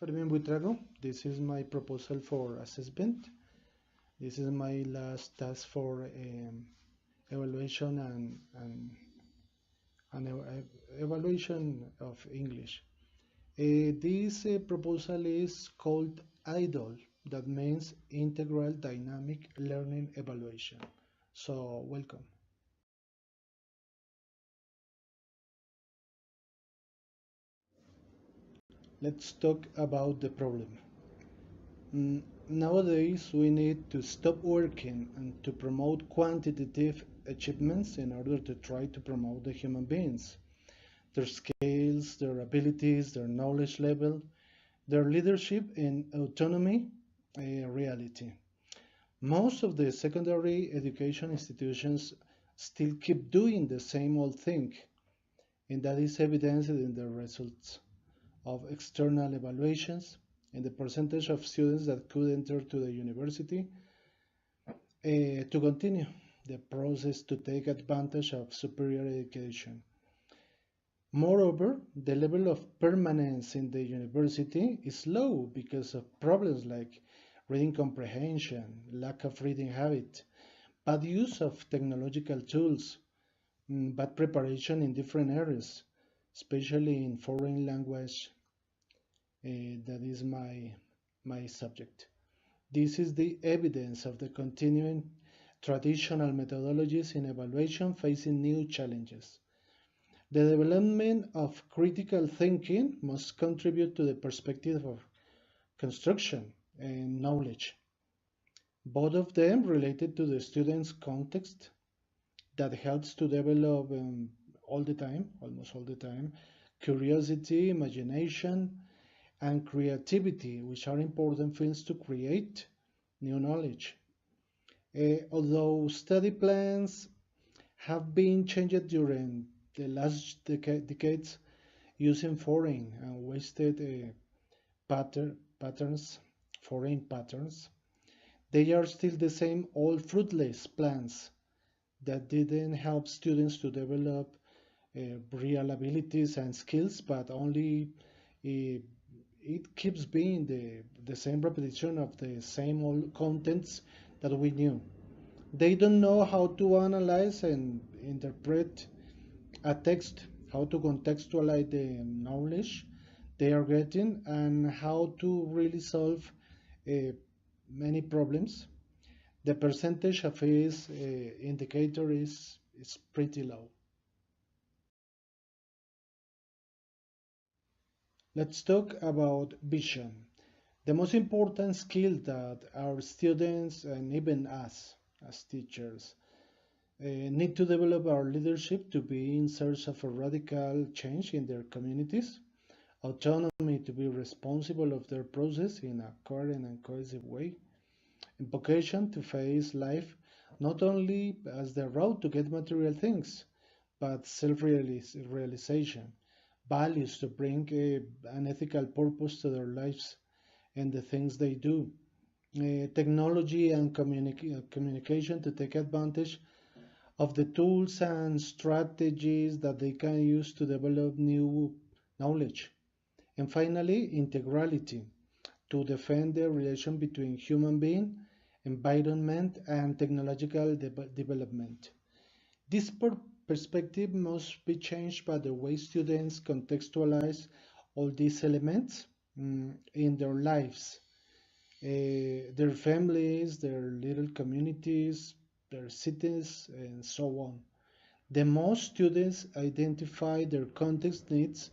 Fermín Buitrago. This is my proposal for assessment. This is my last task for evaluation and evaluation of English. This proposal is called IDOL, that means Integral Dynamic Learning Evaluation. So, welcome. Let's talk about the problem. Nowadays, we need to stop working and to promote quantitative achievements in order to try to promote the human beings, their skills, their abilities, their knowledge level, their leadership and autonomy, a reality. Most of the secondary education institutions still keep doing the same old thing, and that is evidenced in the results of external evaluations and the percentage of students that could enter to the university to continue the process to take advantage of superior education. Moreover, the level of permanence in the university is low because of problems like reading comprehension, lack of reading habit, bad use of technological tools, bad preparation in different areas, especially in foreign language. That is my subject. This is the evidence of the continuing traditional methodologies in evaluation facing new challenges. The development of critical thinking must contribute to the perspective of construction and knowledge, both of them related to the student's context that helps to develop all the time, almost all the time, curiosity, imagination, and creativity, which are important fields to create new knowledge. Although study plans have been changed during the last decades using foreign and wasted patterns, foreign patterns, they are still the same old fruitless plans that didn't help students to develop real abilities and skills, but only it keeps being the same repetition of the same old contents that we knew. They don't know how to analyze and interpret a text, how to contextualize the knowledge they are getting, and how to really solve uh, many problems. The percentage of his indicator is pretty low. Let's talk about vision. The most important skill that our students and even us as teachers need to develop our leadership to be in search of a radical change in their communities, autonomy to be responsible of their process in a coherent and cohesive way, and vocation to face life not only as the road to get material things, but self-realization, values to bring an ethical purpose to their lives and the things they do, technology and communication to take advantage of the tools and strategies that they can use to develop new knowledge. And finally, integrality to defend the relation between human being, environment, and technological development. This perspective must be changed by the way students contextualize all these elements in their lives, their families, their little communities, their cities, and so on. The more students identify their context needs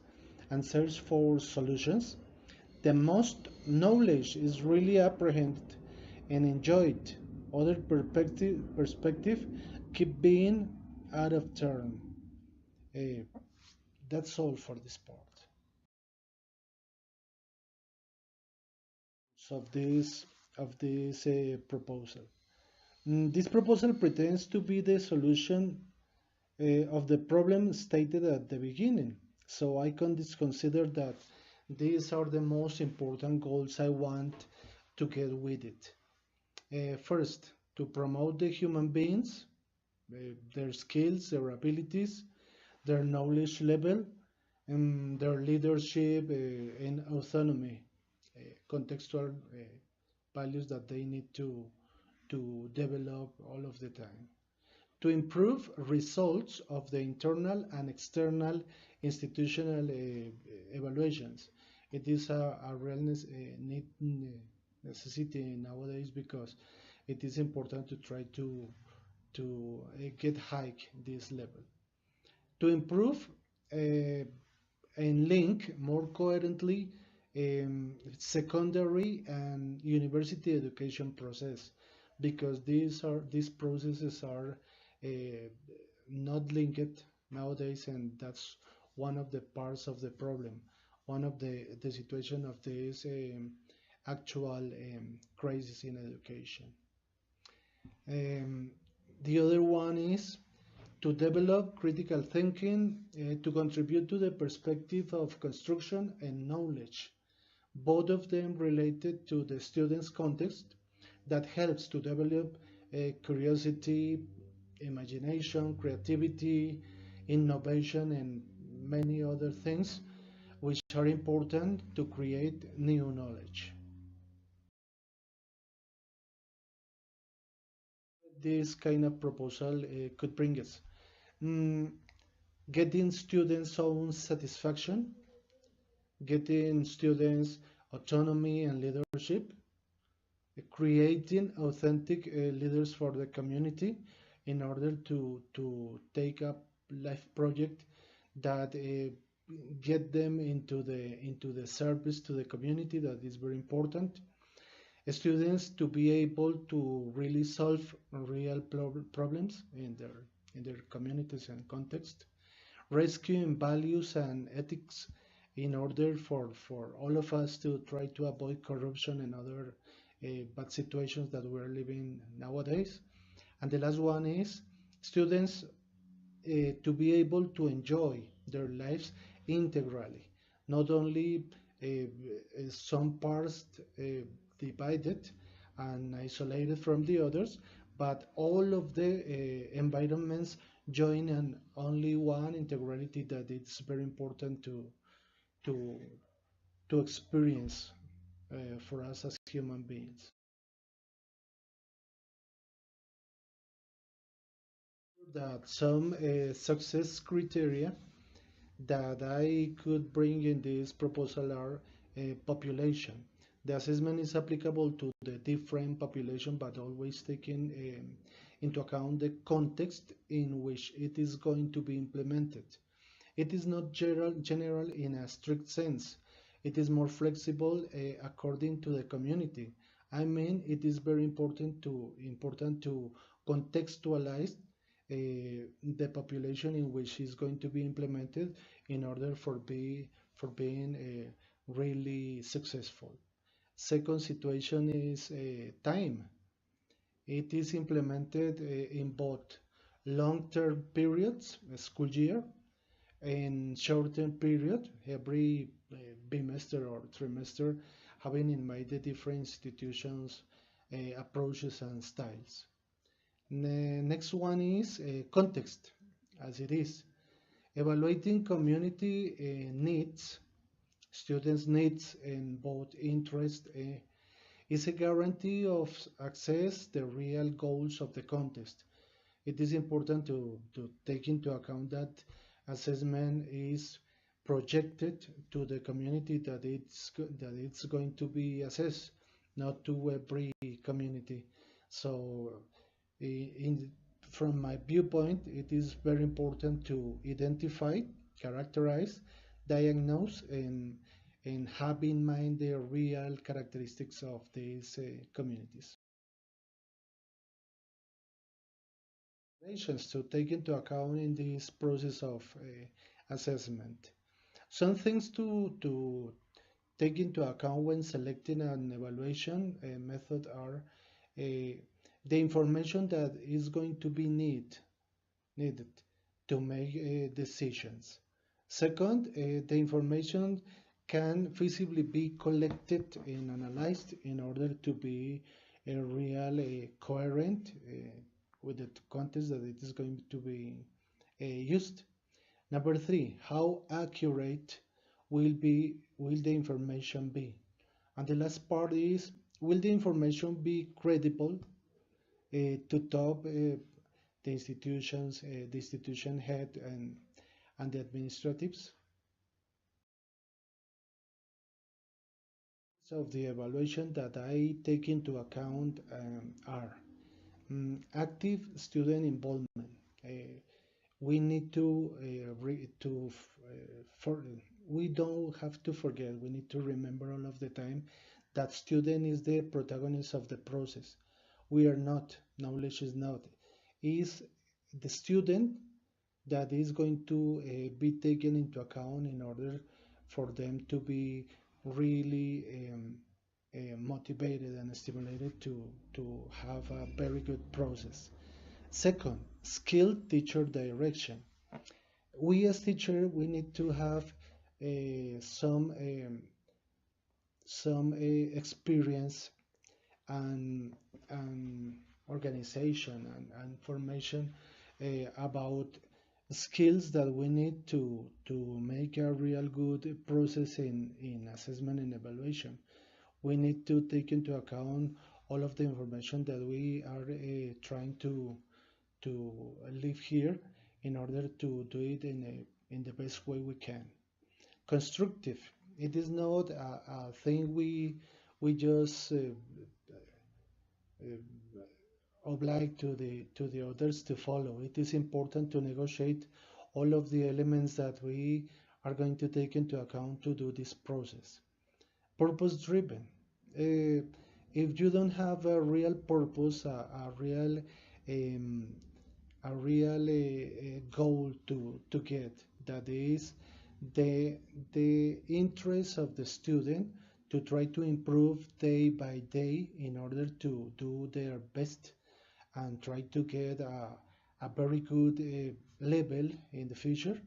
and search for solutions, the most knowledge is really apprehended and enjoyed. Other perspective keep being out of turn. Uh, that's all for this part. So of this proposal. This proposal pretends to be the solution of the problem stated at the beginning. So I can consider that these are the most important goals I want to get with it. First, to promote the human beings, their skills, their abilities, their knowledge level, and their leadership and autonomy. contextual values that they need to develop all of the time. To improve results of the internal and external institutional evaluations. It is a real necessity nowadays because it is important to try to get hike this level. To improve and link more coherently secondary and university education process because these processes are uh, not linked nowadays, and that's one of the parts of the problem, one of the situation of this actual crisis in education. um, the other one is to develop critical thinking to contribute to the perspective of construction and knowledge, both of them related to the student's context that helps to develop curiosity, imagination, creativity, innovation, and many other things which are important to create new knowledge. This kind of proposal could bring us mm, getting students' own satisfaction, getting students autonomy and leadership, creating authentic leaders for the community in order to take up life project that get them into the service to the community. That is very important. Students to be able to really solve real problems in their communities and context, rescuing values and ethics in order for all of us to try to avoid corruption and other bad situations that we're living nowadays. And the last one is students to be able to enjoy their lives integrally, not only some parts divided and isolated from the others, but all of the environments join in only one integrality that it's very important to to experience for us as human beings. That some success criteria that I could bring in this proposal are population. The assessment is applicable to the different population, but always taking into account the context in which it is going to be implemented. It is not general in a strict sense. It is more flexible according to the community. I mean, it is very important to contextualize the population in which is going to be implemented in order for being really successful. Second situation is time. It is implemented in both long-term periods, a school year, and short-term period, every bimester or trimester, having in mind the different institutions, approaches, and styles. Next one is context, as it is. Evaluating community needs, students' needs, and both interest is a guarantee of access the real goals of the contest. It is important to take into account that assessment is projected to the community that it's going to be assessed, not to every community. So in from my viewpoint, it is very important to identify, characterize, diagnose, and have in mind the real characteristics of these communities. Nations to take into account in this process of assessment. Some things to take into account when selecting an evaluation method are the information that is going to be needed to make decisions. Second, the information can feasibly be collected and analyzed in order to be really coherent with the context that it is going to be used. Number three, how accurate will the information be? And the last part is, will the information be credible to top the institution head and the administratives? So the evaluation that I take into account are active student involvement. We need to for we don't have to forget. We need to remember all of the time that student is the protagonist of the process. We are not. Knowledge is not. Is the student that is going to be taken into account in order for them to be really motivated and stimulated to have a very good process. Second, skilled teacher direction. We as teacher, we need to have some experience and, and organization and formation about skills that we need to make a real good process in assessment and evaluation. We need to take into account all of the information that we are trying to live here in order to do it in the best way we can. Constructive. It is not a thing we just oblige to the others to follow. It is important to negotiate all of the elements that we are going to take into account to do this process. Purpose driven. If you don't have a real purpose, um, a real goal to get, that is the interest of the student to try to improve day by day in order to do their best and try to get a very good level in the future.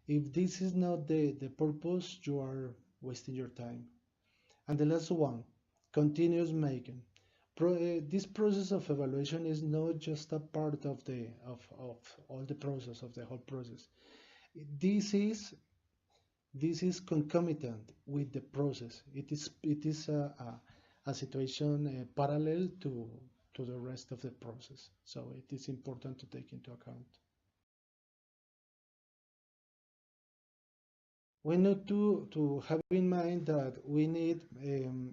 If this is not the purpose, you are wasting your time. And the last one, continuous making. This process of evaluation is not just a part of all the process of the whole process. This is this is concomitant with the process. It is a situation parallel to the rest of the process. So it is important to take into account. We need to have in mind that we need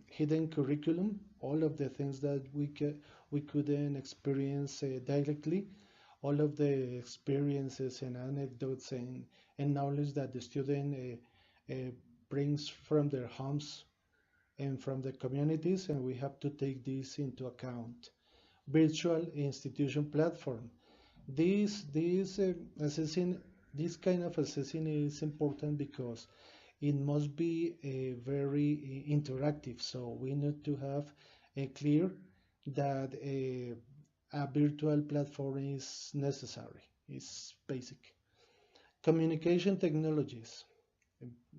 hidden curriculum, all of the things that we couldn't experience directly, all of the experiences and anecdotes and knowledge that the student brings from their homes and from the communities, and we have to take this into account. Virtual institution platform. This assessing this kind of assessing is important because it must be very interactive. So we need to have a clear that a virtual platform is necessary. It's basic. Communication technologies.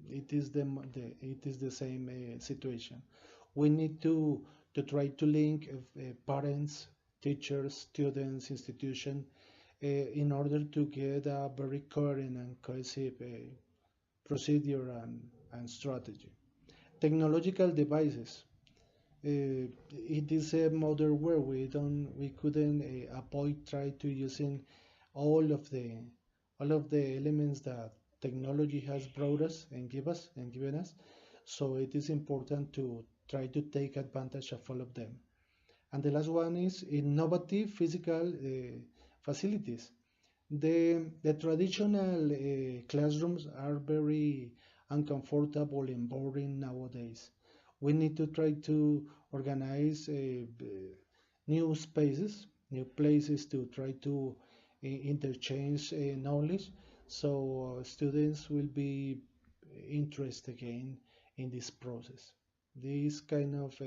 It is the same situation. We need to try to link parents, teachers, students, institution in order to get a very coherent and cohesive procedure and strategy. Technological devices. It is a model where we couldn't avoid try to using all of the all of the elements that technology has brought us and given us. So it is important to try to take advantage of all of them. And the last one is innovative physical facilities. The traditional classrooms are very uncomfortable and boring nowadays. We need to try to organize new spaces, new places to try to interchange knowledge, so students will be interested again in this process. These kind of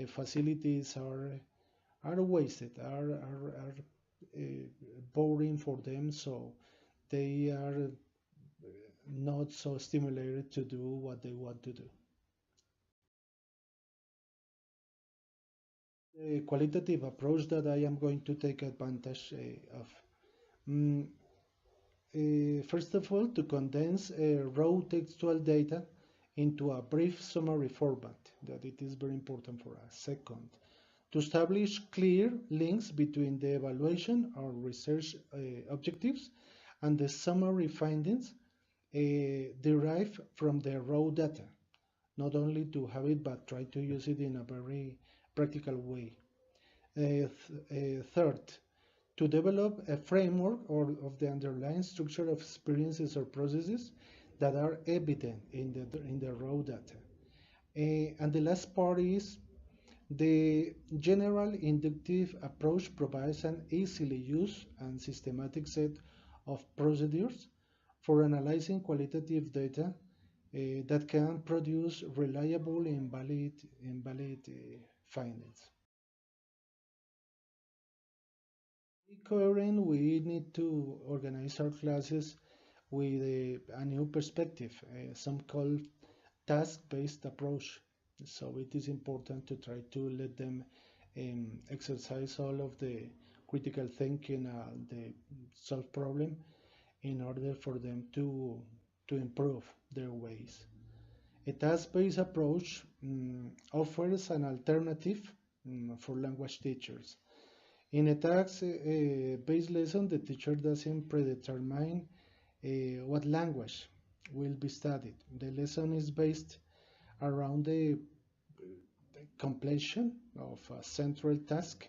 facilities are wasted, are boring for them, so they are not so stimulated to do what they want to do. The qualitative approach that I am going to take advantage of. Mm, First of all, to condense raw textual data into a brief summary format. that it is very important for us. Second, to establish clear links between the evaluation or research objectives and the summary findings derived from the raw data, not only to have it but try to use it in a very practical way. Third, to develop a framework of the underlying structure of experiences or processes that are evident in the raw data. And the last part is the general inductive approach provides an easily used and systematic set of procedures for analyzing qualitative data that can produce reliable and valid findings. Coherent, we need to organize our classes with a new perspective, some call task-based approach. So it is important to try to let them exercise all of the critical thinking, the solve problem, in order for them to improve their ways. A task-based approach offers an alternative for language teachers. In a task-based lesson, the teacher doesn't predetermine what language will be studied. The lesson is based around the completion of a central task,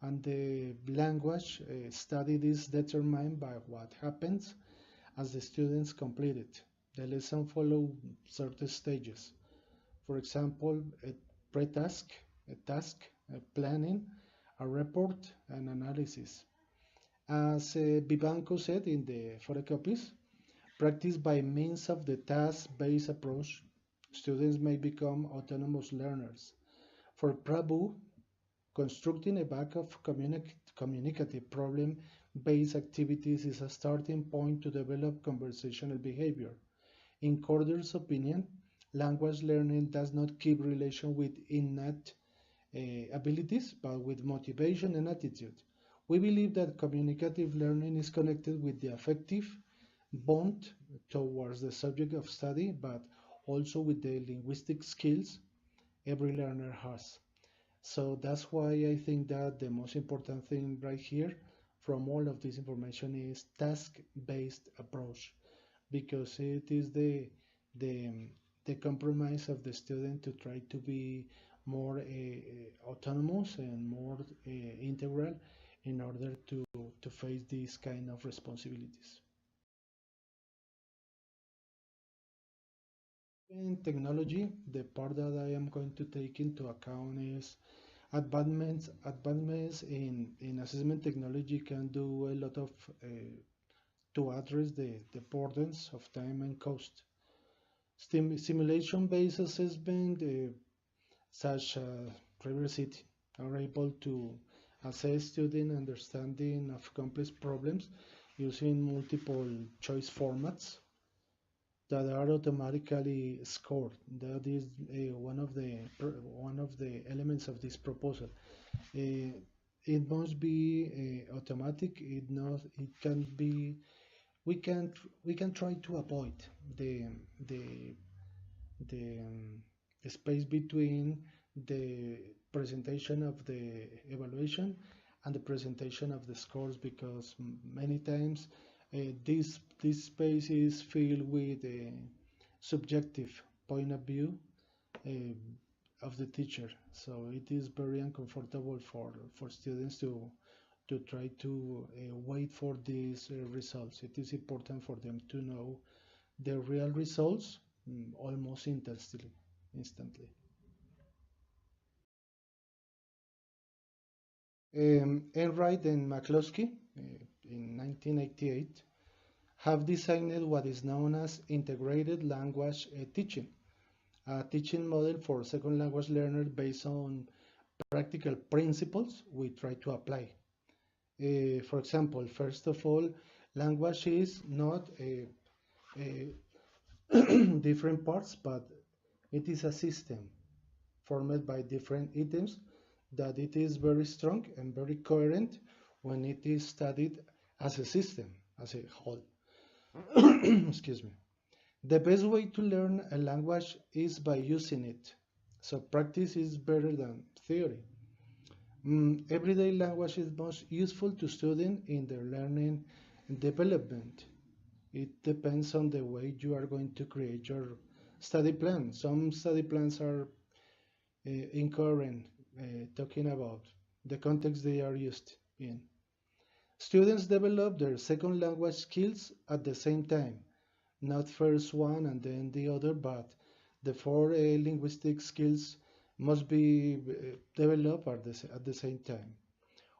and the language studied is determined by what happens as the students complete it. The lesson follows certain stages. For example, a pre-task, a task, a planning, a report, and analysis. As Vivanco said in the photocopies, practice by means of the task-based approach, students may become autonomous learners. For Prabhu, constructing a bag of communicative problem-based activities is a starting point to develop conversational behavior. In Corder's opinion, language learning does not keep relation with innate abilities, but with motivation and attitude. We believe that communicative learning is connected with the affective bond towards the subject of study, but also with the linguistic skills every learner has. So that's why I think that the most important thing right here from all of this information is task-based approach, because it is the compromise of the student to try to be more autonomous and more integral in order to face these kind of responsibilities. In technology, the part that I am going to take into account is advancements in assessment technology can do a lot of to address the burdens of time and cost. Simulation-based assessment, such as Riversity, are able to assess student understanding of complex problems using multiple choice formats that are automatically scored. That is one of the elements of this proposal. It must be automatic. It can be. We can try to avoid the space between the presentation of the evaluation and the presentation of the scores, because many times this space is filled with a subjective point of view uh, of the teacher. So it is very uncomfortable for students to try to wait for these results. It is important for them to know the real results almost instantly. Enright and McCloskey in 1988 have designed what is known as integrated language teaching, a teaching model for second language learners based on practical principles we try to apply. For example, first of all, language is not a different parts, but it is a system formed by different items that it is very strong and very coherent when it is studied as a system, as a whole. Excuse me. The best way to learn a language is by using it. So practice is better than theory. Everyday language is most useful to students in their learning and development. It depends on the way you are going to create your study plan. Some study plans are incoherent, talking about the context they are used in. Students develop their second language skills at the same time, not first one and then the other, but the four linguistic skills must be developed at the same time.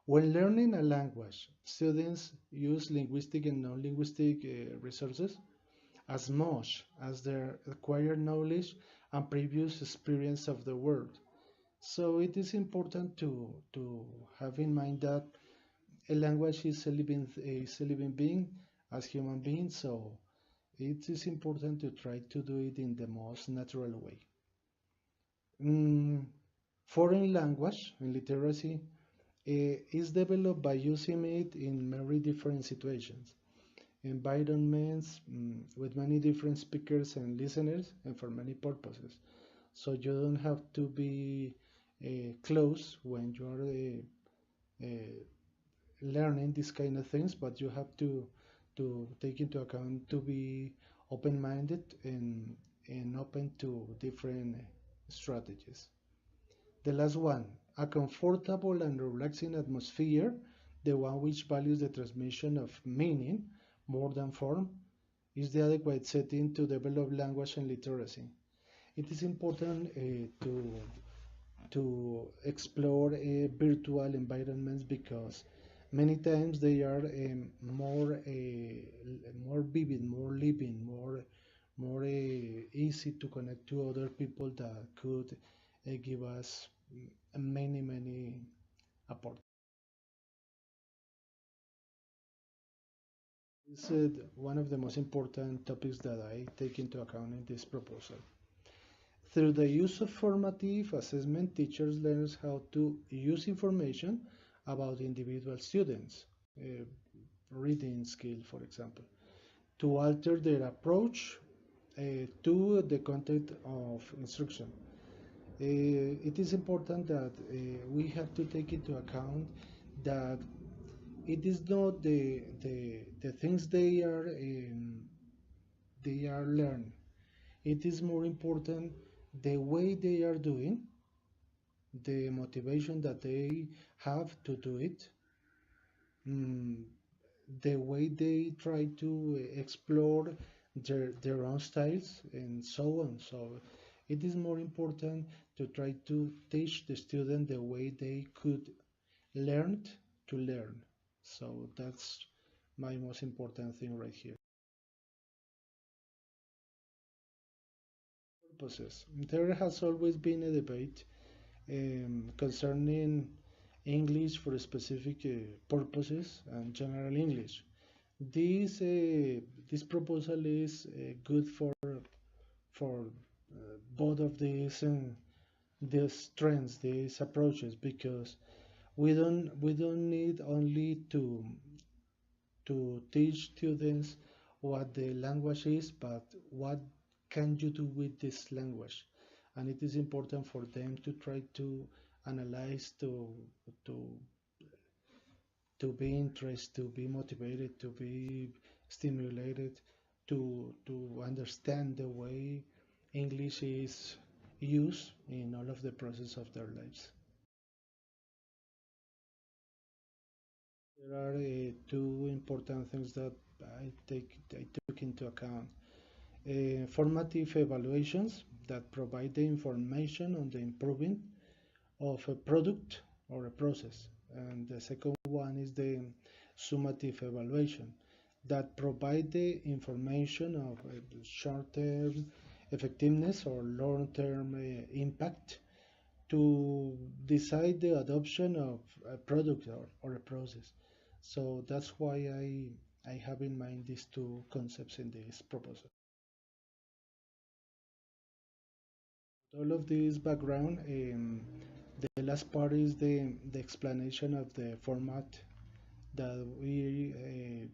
When learning a language, students use linguistic and non-linguistic resources as much as their acquired knowledge and previous experience of the world. So it is important to have in mind that a language is a living being as human beings, so it is important to try to do it in the most natural way. Mm, Foreign language and literacy is developed by using it in very different situations, environments with many different speakers and listeners, and for many purposes. So you don't have to be close when you are learning these kind of things, but you have to take into account to be open-minded and open to different strategies. The last one, a comfortable and relaxing atmosphere, the one which values the transmission of meaning more than form, is the adequate setting to develop language and literacy. It is important to explore virtual environments because many times they are more vivid, more living, more easy to connect to other people that could give us many apart. This is one of the most important topics that I take into account in this proposal. Through the use of formative assessment, teachers learn how to use information about individual students, reading skill, for example, to alter their approach to the content of instruction. It is important that we have to take into account that it is not the things they are learned. It is more important the way they are doing, the motivation that they have to do it, mm, the way they try to explore their own styles, and so on. So it is more important to try to teach the student the way they could learn to learn. So that's my most important thing right here. Purposes. There has always been a debate concerning English for specific purposes and general English. This proposal is good for both of these trends, these approaches, because we don't need only to teach students what the language is, but what can you do with this language? And it is important for them to try to analyze, to to be interested, to be motivated, to be stimulated, to understand the way English is used in all of the process of their lives. There are two important things that I took into account. Formative evaluations that provide the information on the improving of a product or a process. And the second one is the summative evaluation that provide the information of short-term effectiveness or long-term impact to decide the adoption of a product or a process. So that's why I have in mind these two concepts in this proposal. All of this background, the last part is the explanation of the format that we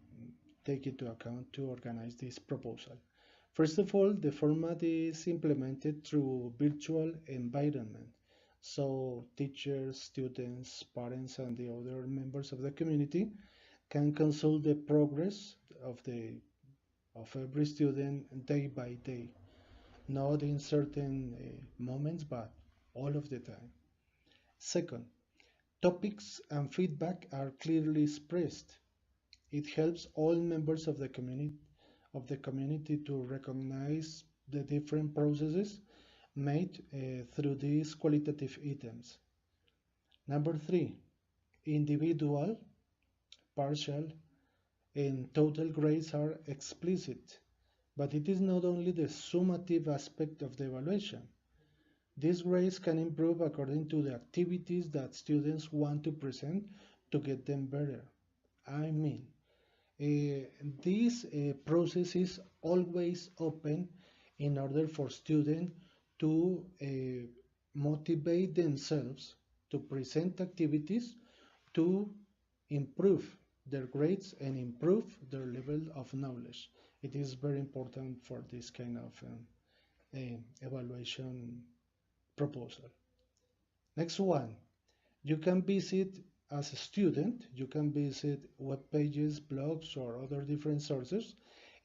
take into account to organize this proposal. First of all, the format is implemented through virtual environment. So teachers, students, parents, and the other members of the community can consult the progress of every student day by day, not in certain moments, but all of the time. Second, topics and feedback are clearly expressed. It helps all members of the community to recognize the different processes made through these qualitative items. Number three, individual, partial, and total grades are explicit, but it is not only the summative aspect of the evaluation. These grades can improve according to the activities that students want to present to get them better. I mean, this process is always open in order for students to motivate themselves to present activities to improve their grades and improve their level of knowledge. It is very important for this kind of evaluation proposal. Next one, you can visit as a student, you can visit web pages, blogs, or other different sources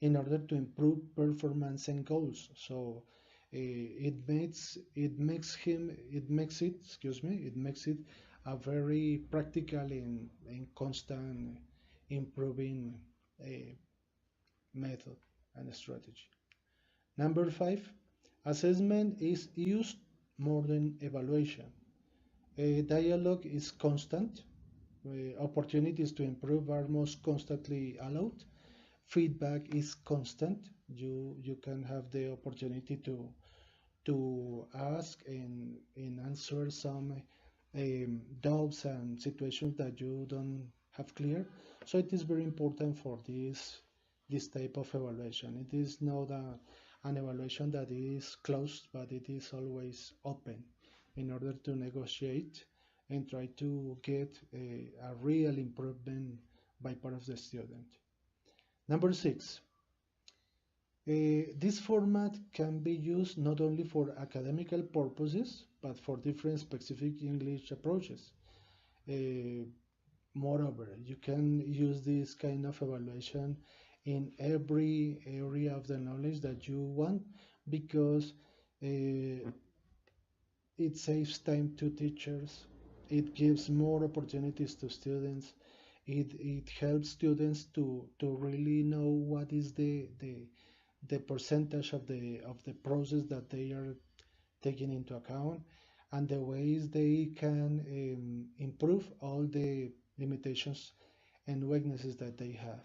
in order to improve performance and goals. So it makes it a very practical and constant improving uh, method and strategy. Number five, assessment is used more than evaluation. Dialogue is constant. Opportunities to improve are most constantly allowed. Feedback is constant. You can have the opportunity to ask and answer some doubts and situations that you don't have clear. So it is very important for this type of evaluation. It is not an evaluation that is closed, but it is always open in order to negotiate and try to get a real improvement by part of the student. Number six, this format can be used not only for academical purposes, but for different specific English approaches. Uh, Moreover, you can use this kind of evaluation in every area of the knowledge that you want because it saves time to teachers, it gives more opportunities to students, it helps students to really know what is the percentage of the process that they are taking into account and the ways they can improve all the limitations and weaknesses that they have.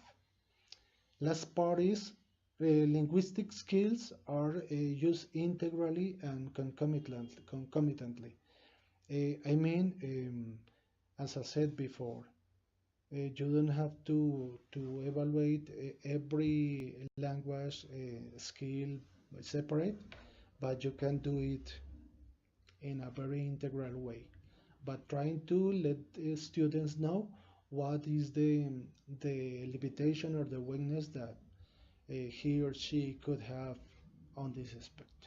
Last part is linguistic skills are used integrally and concomitantly. As I said before, you don't have to evaluate every language skill separate, but you can do it in a very integral way. But trying to let students know what is the limitation or the weakness that he or she could have on this aspect.